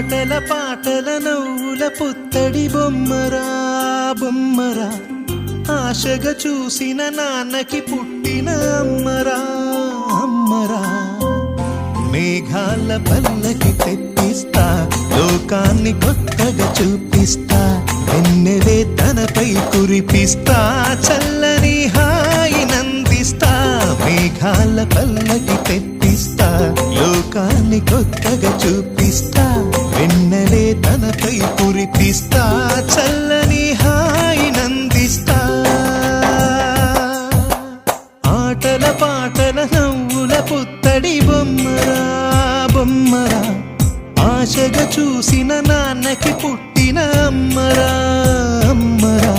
ఆటల పాటల నవ్వుల పుత్తడి బొమ్మరా బొమ్మరా, ఆశగా చూసిన నాన్నకి పుట్టిన అమ్మరా అమ్మరా. మేఘాల పల్లకి తెప్పిస్తా, లోకాన్ని కొత్తగా చూపిస్తా, వెన్నెలే తనపై కురిపిస్తా, చల్లని హాయి నందిస్తా. మేఘాల పల్లకి తెప్పిస్తా, లోకాన్ని కొత్తగా చూపిస్తా, వెన్నెలే తనపై కురిపిస్తా, చల్లని హాయి నందిస్తా. ఆటల పాటల నవ్వుల పుత్తడి బొమ్మరా బొమ్మరా, ఆశగా చూసిన నాన్నకి పుట్టిన అమ్మరా అమ్మరా.